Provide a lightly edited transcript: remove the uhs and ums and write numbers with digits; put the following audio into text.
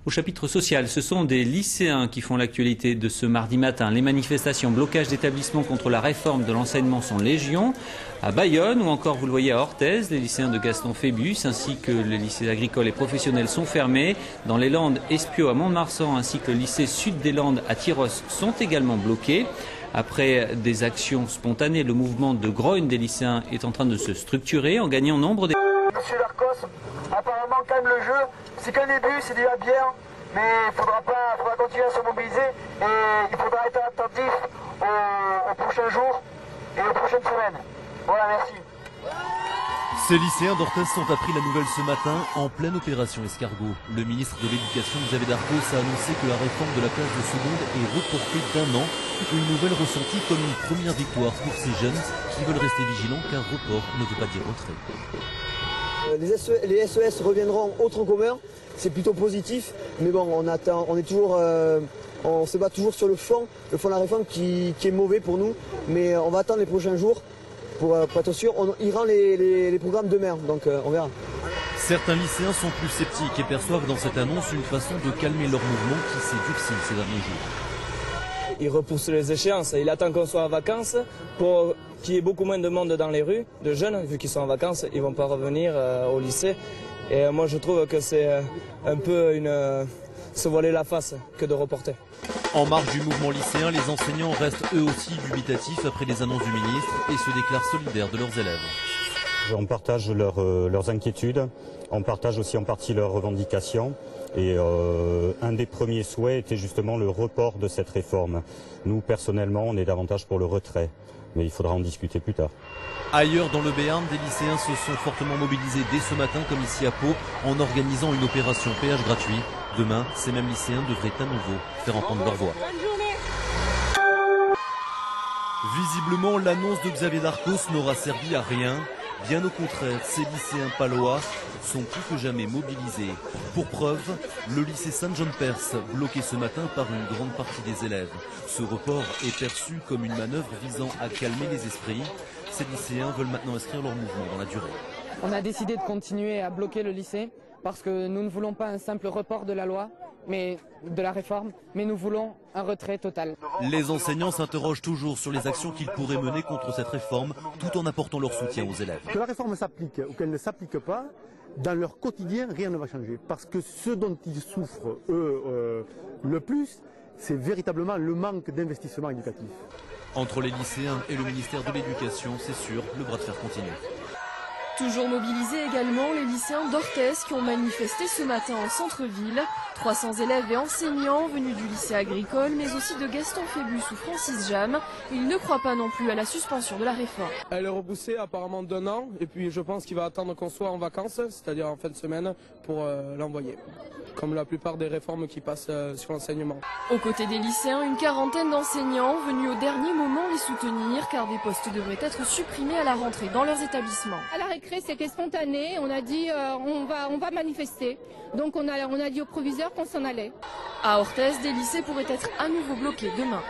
Au chapitre social, ce sont des lycéens qui font l'actualité de ce mardi matin. Les manifestations, blocage d'établissements contre la réforme de l'enseignement sont légion. À Bayonne ou encore, vous le voyez, à Orthez, les lycéens de Gaston Phébus ainsi que les lycées agricoles et professionnels sont fermés. Dans les Landes, Espiau à Mont-de-Marsan ainsi que le lycée Sud des Landes à Tyrosse sont également bloqués. Après des actions spontanées, le mouvement de grogne des lycéens est en train de se structurer en gagnant nombre des... Monsieur Darcos, apparemment calme le jeu, c'est qu'un début, c'est déjà bien, mais il faudra continuer à se mobiliser et il faudra être attentif aux prochains jours et aux prochaines semaines. Voilà, merci. Ces lycéens d'Orthez sont appris la nouvelle ce matin en pleine opération escargot. Le ministre de l'Éducation, Xavier Darcos, a annoncé que la réforme de la classe de seconde est reportée d'1 an. Une nouvelle ressentie comme une première victoire pour ces jeunes qui veulent rester vigilants car report ne veut pas dire retrait. Les SES reviendront au tronc commun, c'est plutôt positif, mais bon, on se bat toujours sur le fond de la réforme qui est mauvais pour nous, mais on va attendre les prochains jours pour être sûr. Il rend les programmes demain, donc on verra. Certains lycéens sont plus sceptiques et perçoivent dans cette annonce une façon de calmer leur mouvement qui s'est durci ces derniers jours. Il repousse les échéances, il attend qu'on soit en vacances pour qu'il y ait beaucoup moins de monde dans les rues, de jeunes, vu qu'ils sont en vacances, ils ne vont pas revenir au lycée. Et moi je trouve que c'est un peu se voiler la face que de reporter. En marge du mouvement lycéen, les enseignants restent eux aussi dubitatifs après les annonces du ministre et se déclarent solidaires de leurs élèves. On partage leurs inquiétudes, on partage aussi en partie leurs revendications. Et un des premiers souhaits était justement le report de cette réforme. Nous, personnellement, on est davantage pour le retrait, mais il faudra en discuter plus tard. Ailleurs dans le Béarn, des lycéens se sont fortement mobilisés dès ce matin, comme ici à Pau, en organisant une opération péage gratuit. Demain, ces mêmes lycéens devraient à nouveau faire entendre leur voix. Visiblement, l'annonce de Xavier Darcos n'aura servi à rien. Bien au contraire, ces lycéens palois sont plus que jamais mobilisés. Pour preuve, le lycée Saint-Jean-de-Perse, bloqué ce matin par une grande partie des élèves. Ce report est perçu comme une manœuvre visant à calmer les esprits. Ces lycéens veulent maintenant inscrire leur mouvement dans la durée. On a décidé de continuer à bloquer le lycée parce que nous ne voulons pas un simple report de la loi, mais de la réforme, mais nous voulons un retrait total. Les enseignants s'interrogent toujours sur les actions qu'ils pourraient mener contre cette réforme, tout en apportant leur soutien aux élèves. Que la réforme s'applique ou qu'elle ne s'applique pas, dans leur quotidien, rien ne va changer. Parce que ce dont ils souffrent, eux, le plus, c'est véritablement le manque d'investissement éducatif. Entre les lycéens et le ministère de l'Éducation, c'est sûr, le bras de fer continue. Toujours mobilisés également les lycéens d'Orthez qui ont manifesté ce matin en centre-ville. 300 élèves et enseignants venus du lycée agricole, mais aussi de Gaston Phébus ou Francis Jam. Ils ne croient pas non plus à la suspension de la réforme. Elle est repoussée apparemment d'1 an, et puis je pense qu'il va attendre qu'on soit en vacances, c'est-à-dire en fin de semaine, pour l'envoyer. Comme la plupart des réformes qui passent sur l'enseignement. Aux côtés des lycéens, une quarantaine d'enseignants venus au dernier moment les soutenir, car des postes devraient être supprimés à la rentrée dans leurs établissements. À la récré, c'était spontané, on a dit on va manifester. Donc on a dit au proviseur qu'on s'en allait. À Orthez, des lycées pourraient être à nouveau bloqués demain.